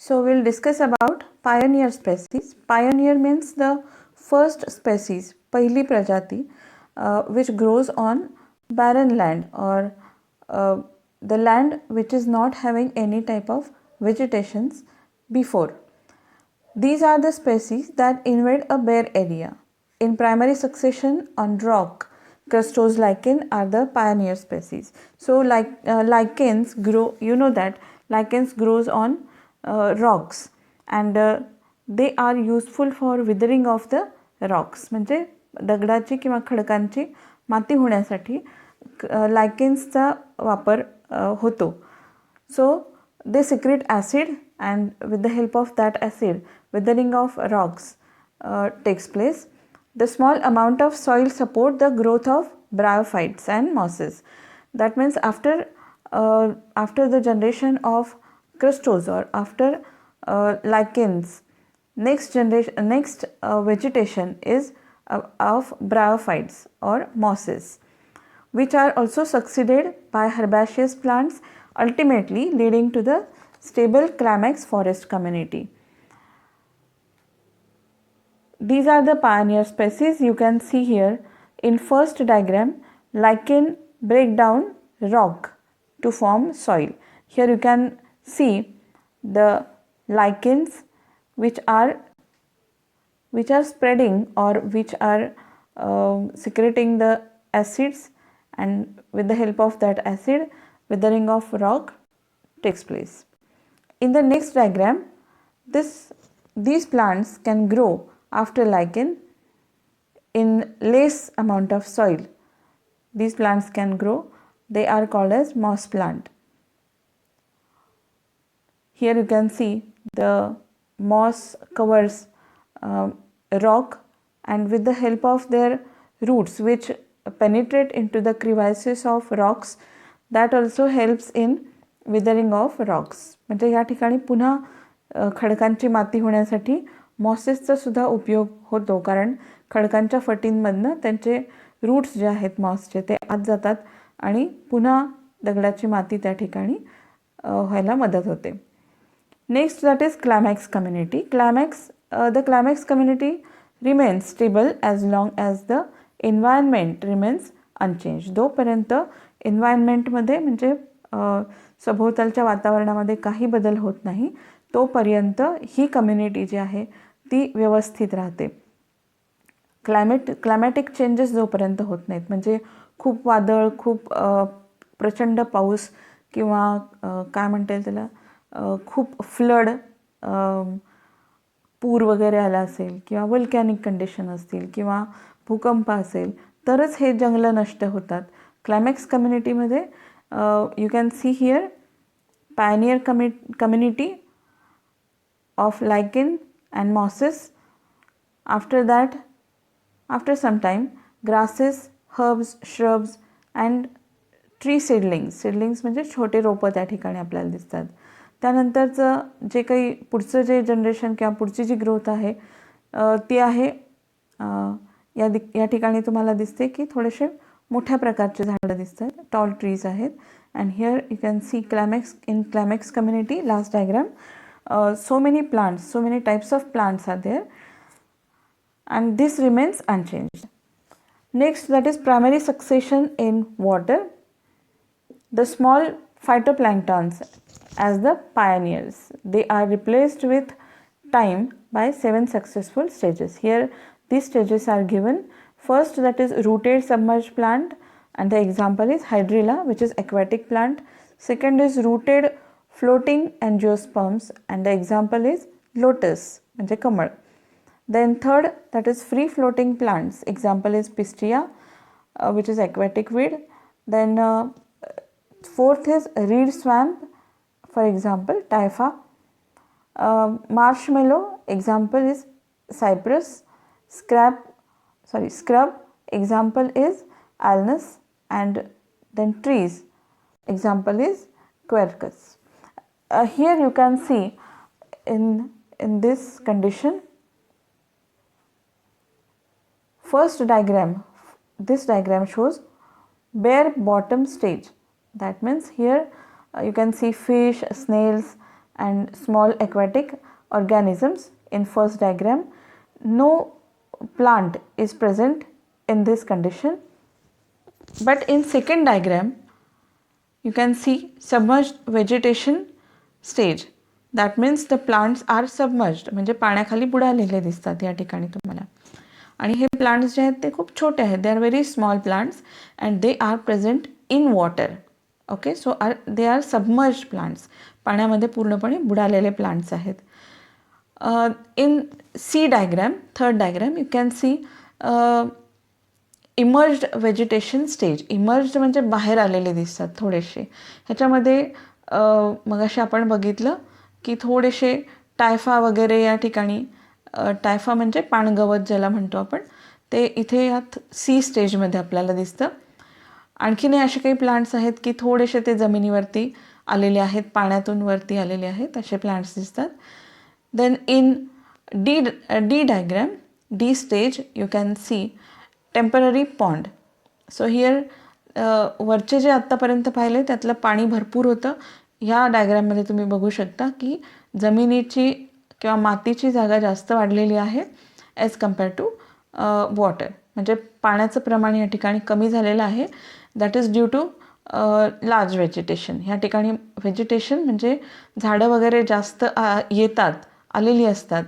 So we'll discuss about pioneer species. Pioneer means the first species, पहिली प्रजाति, which grows on barren land or the land which is not having any type of vegetations before. These are the species that invade a bare area. In primary succession on rock, crustose lichen are the pioneer species. So lichens grow, you know that lichens grows on rocks and they are useful for withering of the rocks. म्हणजे दगडाची किंवा खडकांची माती होण्यासाठी लायकेन्सचा वापर होतो. So they secrete acid and with the help of that acid withering of rocks takes place. The small amount of soil support the growth of bryophytes and mosses. That means after the generation of crustose or after lichens, next vegetation is of bryophytes or mosses, which are also succeeded by herbaceous plants, ultimately leading to the stable climax forest community. These are the pioneer species. You can see here in first diagram, lichen break down rock to form soil. Here you can see the lichens which are spreading or which are secreting the acids, and with the help of that acid withering of rock takes place. In the next diagram, these plants can grow after lichen in less amount of soil. These plants can grow. They are called as moss plant. Here you can see the moss covers rock, and with the help of their roots which penetrate into the crevices of rocks, that also helps in withering of rocks. म्हणजे या ठिकाणी पुन्हा खडकांची माती होण्यासाठी मॉसेसचा सुद्धा उपयोग होतो, कारण खडकांच्या फटींमधनं त्यांचे रूट्स जे आहेत मॉसचे ते आत जातात आणि पुन्हा दगडाची माती त्या ठिकाणी व्हायला मदत होते. Next that is climax community. The climax community remains stable as long as the environment remains unchanged. जोपर्यंत एन्व्हायरमेंटमध्ये म्हणजे सभोवतालच्या वातावरणामध्ये काही बदल होत नाही तोपर्यंत ही कम्युनिटी जी आहे ती व्यवस्थित राहते. क्लायमॅटिक चेंजेस जोपर्यंत होत नाहीत, म्हणजे खूप वादळ, खूप प्रचंड पाऊस किंवा काय म्हणता येईल त्याला खूप फ्लड, पूर वगैरे आला असेल किंवा वल्कॅनिक कंडिशन असतील किंवा भूकंप असेल तरच हे जंगलं नष्ट होतात. क्लायमॅक्स कम्युनिटीमध्ये you can see here pioneer community of lichen and mosses. After some time, grasses, herbs, shrubs and tree seedlings म्हणजे छोटे रोपं त्या ठिकाणी आपल्याला दिसतात. त्यानंतरचं जे काही पुढचं जे जनरेशन किंवा पुढची जी ग्रोथ आहे ती आहे या ठिकाणी तुम्हाला दिसते की थोडेसे मोठ्या प्रकारचे झाडं दिसतात, टॉल ट्रीज आहेत. And here you can C climax community, last diagram. So many plants, so many types of plants are there, and this remains unchanged. Next, that is primary succession in water. The small phytoplanktons as the pioneers, they are replaced with time by 7 successful stages. Here these stages are given. First, that is rooted submerged plant, and the example is hydrilla, which is aquatic plant. Second is rooted floating angiosperms, and the example is lotus, म्हणजे कमळ. Then third, that is free floating plants. Example is pistia, which is aquatic weed. Then fourth is reed swamp, for example typha. Marshmallow, example is cypress. Scrub, example is alnus. And then trees, example is quercus. Here you can see in this condition, first diagram, this diagram shows bare bottom stage. That means here you can see fish, snails and small aquatic organisms in first diagram. No plant is present in this condition. But in second diagram, you can see submerged vegetation stage. That means the plants are submerged, म्हणजे पाण्याखाली बुडालेले दिसतात या ठिकाणी तुम्हाला. आणि हे plants जे आहेत ते खूप छोटे आहेत. They are very small plants and they are present in water. Okay, so they are submerged plants. पाण्यामध्ये पूर्णपणे बुडालेले प्लांट्स आहेत. In C diagram, third diagram, you can see emerged vegetation stage. Emerged म्हणजे बाहेर आलेले दिसतात थोडेसे. ह्याच्यामध्ये मगाशी आपण बघितलं की थोडेसे टायफा वगैरे या ठिकाणी, टायफा म्हणजे पाणगवत ज्याला म्हणतो आपण, ते इथे यात सी स्टेजमध्ये आपल्याला दिसतं. आणखीनही असे काही प्लांट्स आहेत की थोडेसे ते जमिनीवरती आलेले आहेत, पाण्यातून वरती आलेले आहेत, असे प्लांट्स दिसतात. Then in D diagram, D stage, you can see temporary pond. So here वरचे जे आत्तापर्यंत पाहिले त्यातलं पाणी भरपूर होतं. ह्या डायग्राममध्ये तुम्ही बघू शकता की जमिनीची किंवा मातीची जागा जास्त वाढलेली आहे ॲज कम्पेअर टू वॉटर. म्हणजे पाण्याचं प्रमाण या ठिकाणी कमी झालेलं आहे. That is due to large vegetation. ह्या ठिकाणी व्हेजिटेशन म्हणजे झाडं वगैरे जास्त येतात, आलेली असतात.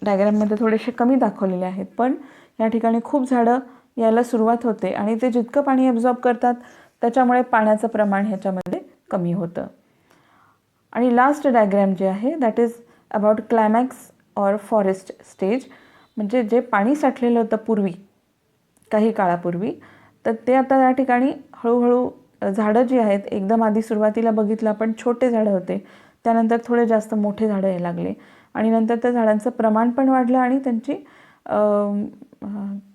डायग्राममध्ये थोडेसे कमी दाखवलेले आहेत, पण या ठिकाणी खूप झाडं यायला सुरुवात होते आणि ते जितकं पाणी ॲब्झॉर्ब करतात त्याच्यामुळे पाण्याचं प्रमाण ह्याच्यामध्ये कमी होतं. आणि लास्ट डायग्राम जे आहे that is about climax or forest stage. म्हणजे जे पाणी साठलेलं होतं पूर्वी, काही काळापूर्वी, तर ते आता या ठिकाणी हळूहळू झाडं जी आहेत, एकदम आधी सुरुवातीला बघितलं आपण छोटे झाडं होते, त्यानंतर थोडे जास्त मोठे झाडं यायला लागले आणि नंतर त्या झाडांचं प्रमाण पण वाढलं आणि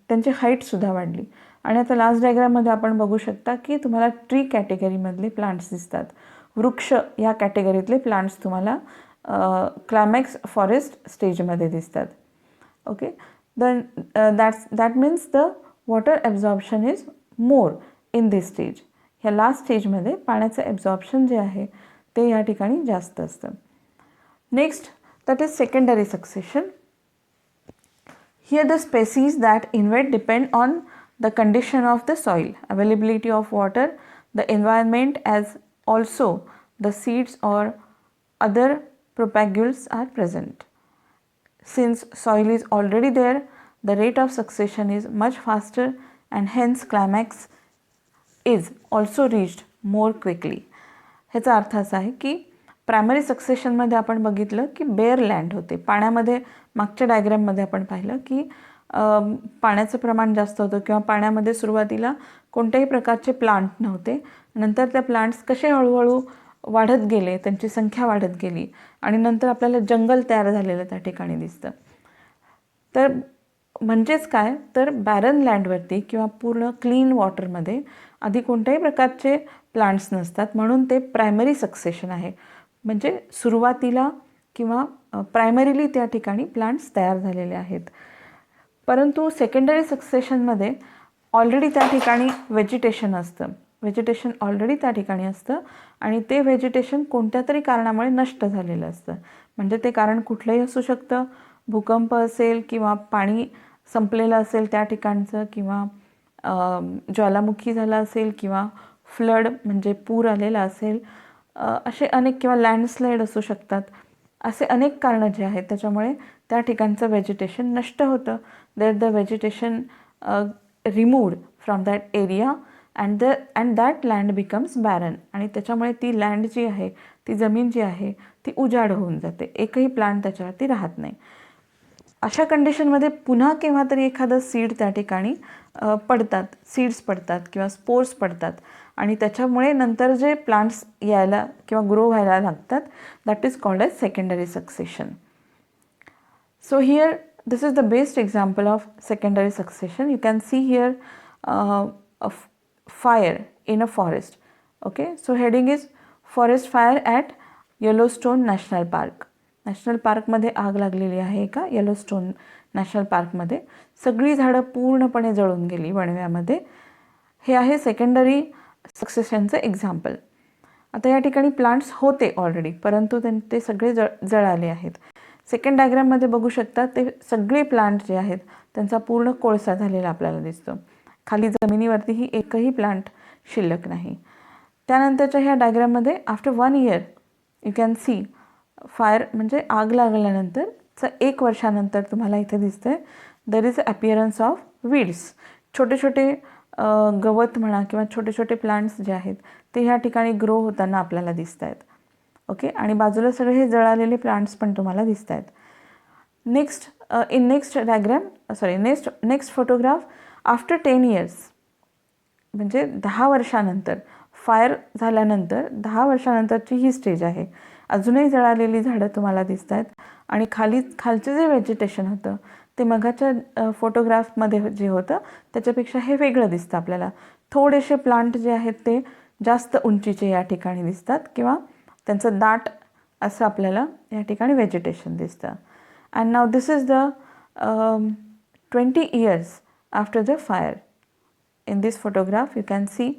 त्यांची हाईटसुद्धा वाढली. आणि आता लास्ट डायग्राममध्ये आपण बघू शकता की तुम्हाला ट्री कॅटेगरीमधले प्लांट्स दिसतात. वृक्ष या कॅटेगरीतले प्लांट्स तुम्हाला क्लायमॅक्स फॉरेस्ट स्टेजमध्ये दिसतात. Okay, then that means the water absorption is more in this stage. ह्या लास्ट स्टेजमध्ये पाण्याचं ॲब्झॉर्प्शन जे आहे ते या ठिकाणी जास्त असतं. Next, that is secondary succession. Here the species that invade depend on the condition of the soil, availability of water, the environment, as also the seeds or other propagules are present. Since soil is already there, the rate of succession is much faster and hence climax is also reached more quickly. ह्याचा अर्थ असा आहे की primary सक्सेशनमध्ये आपण बघितलं की bare land होते. पाण्यामध्ये मागच्या डायग्राममध्ये आपण पाहिलं की पाण्याचं प्रमाण जास्त होतं किंवा पाण्यामध्ये सुरुवातीला कोणत्याही प्रकारचे प्लांट नव्हते. नंतर त्या प्लांट्स कसे हळूहळू वाढत गेले, त्यांची संख्या वाढत गेली आणि नंतर आपल्याला जंगल तयार झालेलं त्या ठिकाणी दिसतं. तर म्हणजेच काय, तर बॅरन लँडवरती किंवा पूर्ण क्लीन वॉटरमध्ये आधी कोणत्याही प्रकारचे प्लांट्स नसतात, म्हणून ते प्रायमरी सक्सेशन आहे. म्हणजे सुरुवातीला किंवा प्रायमरीली त्या ठिकाणी प्लांट्स तयार झालेले आहेत. परंतु सेकंडरी सक्सेशनमध्ये ऑलरेडी त्या ठिकाणी व्हेजिटेशन असतं. व्हेजिटेशन ऑलरेडी त्या ठिकाणी असतं आणि ते व्हेजिटेशन कोणत्या तरी कारणामुळे नष्ट झालेलं असतं. म्हणजे ते कारण कुठलंही असू शकतं. भूकंप असेल किंवा पाणी संपलेलं असेल त्या ठिकाणचं, किंवा ज्वालामुखी झाला असेल, किंवा फ्लड म्हणजे पूर आलेला असेल, असे अनेक, किंवा लँडस्लाईड असू शकतात. असे अनेक कारणं जे आहेत त्याच्यामुळे त्या ठिकाणचं व्हेजिटेशन नष्ट होतं. There the vegetation removed from that area and that land becomes baron. आणि त्याच्यामुळे ती लँड जी आहे, ती जमीन जी आहे ती उजाड होऊन जाते. एकही प्लांट त्याच्यावरती राहत नाही. अशा कंडिशनमध्ये पुन्हा केव्हा तरी एखादं सीड त्या ठिकाणी पडतात, सीड्स पडतात किंवा स्पोर्स पडतात आणि त्याच्यामुळे नंतर जे प्लांट्स यायला किंवा ग्रो व्हायला लागतात, that is called as secondary succession. So here this is the best example of secondary succession. You can see here a fire in a forest. Okay, so heading is forest fire at Yellowstone National Park. National पार्कमध्ये आग लागलेली आहे एका Yellowstone national पार्कमध्ये. सगळी झाडं पूर्णपणे जळून गेली वणव्यामध्ये. हे आहे सेकंडरी सक्सेशनचं एक्झाम्पल. आता या ठिकाणी प्लांट्स होते ऑलरेडी, परंतु ते सगळे जळाले आहेत. सेकंड डायग्राममध्ये बघू शकता ते सगळे प्लांट जे आहेत त्यांचा पूर्ण कोळसा झालेला आपल्याला दिसतो. खाली जमिनीवरतीही एकही प्लांट शिल्लक नाही. त्यानंतरच्या ह्या डायग्राममध्ये after 1 year you can C fire, म्हणजे आग लागल्यानंतरचं 1 वर्षानंतर तुम्हाला इथे दिसतंय there is appearance of weeds. छोटे छोटे गवत म्हणा किंवा छोटे छोटे प्लांट्स जे आहेत ते ह्या ठिकाणी ग्रो होताना आपल्याला दिसत आहेत. ओके, आणि बाजूला सगळे हे जळालेले प्लांट्स पण तुम्हाला दिसत आहेत. नेक्स्ट फोटोग्राफ आफ्टर 10 इयर्स, म्हणजे 10 वर्षानंतर, फायर झाल्यानंतर 10 वर्षानंतरची ही स्टेज आहे. अजूनही जळालेली झाडं तुम्हाला दिसत आहेत आणि खालचे जे व्हेजिटेशन होतं ते मगाच्या फोटोग्राफमध्ये जे होतं त्याच्यापेक्षा हे वेगळं दिसतं आपल्याला. थोडेसे प्लांट जे आहेत ते जास्त उंचीचे या ठिकाणी दिसतात किंवा त्यांचं दाट असं आपल्याला या ठिकाणी व्हेजिटेशन दिसतं. And now this is the 20 years after the fire. In this photograph you can C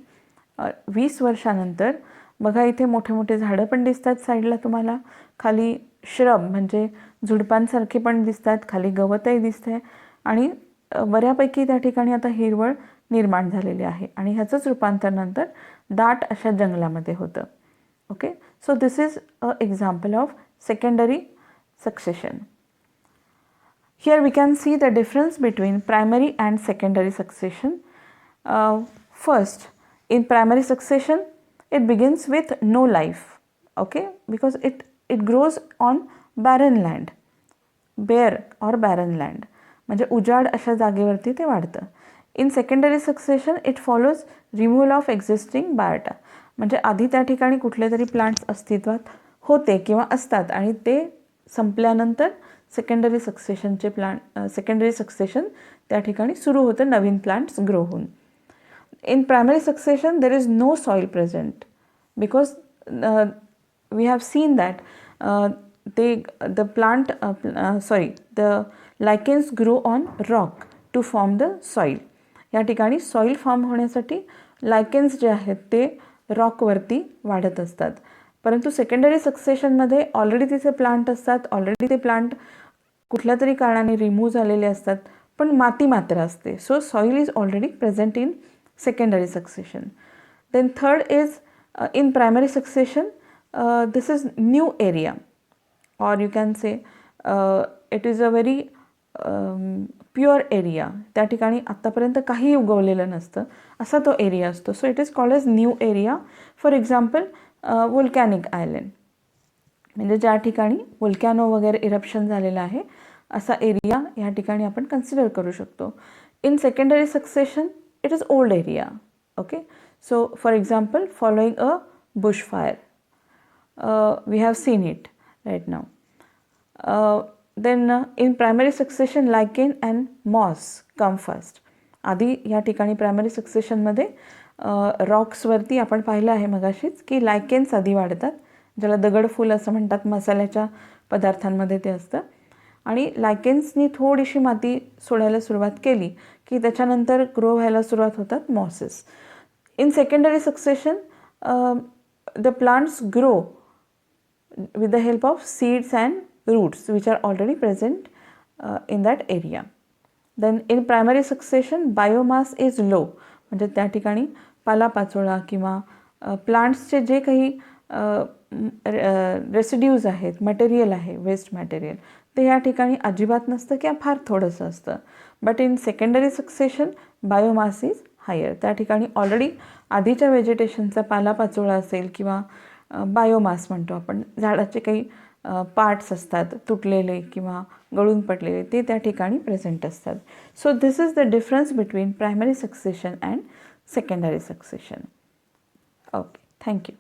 20 वर्षानंतर बघा इथे मोठे मोठे झाडं पण दिसतात साईडला तुम्हाला. खाली श्रब म्हणजे झुडपांसारखे पण दिसतात, खाली गवतही दिसतंय आणि बऱ्यापैकी त्या ठिकाणी आता हिरवळ निर्माण झालेली आहे आणि ह्याचंच रूपांतर नंतर दाट अशा जंगलामध्ये होतं. Okay, so this is a example of secondary succession. Here we can see the difference between primary and secondary succession. First, in primary succession, it begins with no life, okay, because it grows on barren land, bare or barren land, म्हणजे उजाड अशा जागेवरती ते वाढतं. In secondary succession, it follows removal of existing biota, म्हणजे आधी त्या ठिकाणी कुठले तरी प्लांट्स अस्तित्वात होते किंवा असतात आणि ते संपल्यानंतर सेकंडरी सक्सेशन त्या ठिकाणी सुरू होतं नवीन प्लांट्स ग्रो होऊन. In primary succession there is no soil present because we have seen that the lichens grow on rock to form the soil. या ठिकाणी सॉईल फॉर्म होण्यासाठी लायकेन्स जे आहेत ते रॉकवरती वाढत असतात. परंतु सेकंडरी सक्सेशनमध्ये ऑलरेडी तिथे प्लांट असतात, ऑलरेडी ते प्लांट कुठल्या तरी कारणाने रिमूव्ह झालेले असतात, पण माती मात्र असते. So soil is already present in secondary succession. Then third is in primary succession, this is new area और you can say it is a very pure area. त्या ठिकाणी आत्तापर्यंत काही उगवलेलं नसतं असा तो एरिया असतो. So it is called as new area. For example volcanic island, म्हणजे ज्या ठिकाणी वोल्कॅनो वगैरे इरप्शन झालेलं आहे असा एरिया या ठिकाणी आपण कन्सिडर करू शकतो. In secondary succession it is old area. Okay, so for example following a bush fire, we have seen it right now. Then in primary succession lichen and moss come first. आधी या ठिकाणी primary सक्सेशनमध्ये रॉक्सवरती आपण पाहिलं आहे मगाशीच की lichens आधी वाढतात, ज्याला दगडफूल असं म्हणतात, मसाल्याच्या पदार्थांमध्ये ते असतं. आणि लायकेन्सनी थोडीशी माती सोडायला सुरुवात केली की त्याच्यानंतर ग्रो व्हायला सुरुवात होतात mosses. In secondary succession the plants grow with the help of seeds and roots which are already present in that area. Then in primary succession biomass is low, म्हणजे त्या ठिकाणी पालापाचोळा किंवा प्लांट्सचे जे काही रेसिड्यूज आहेत, मटेरियल आहे, वेस्ट मटेरियल, ते या ठिकाणी अजिबात नसतं किंवा फार थोडंसं असतं. But in secondary succession biomass is higher. त्या ठिकाणी ऑलरेडी आधीच्या व्हेजिटेशनचा पालापाचोळा असेल किंवा बायोमास म्हणतो आपण, झाडाचे काही पार्ट्स असतात तुटलेले किंवा गळून पडलेले, ते त्या ठिकाणी प्रेझेंट असतात. So this is the difference between primary succession and secondary succession. Okay, thank you.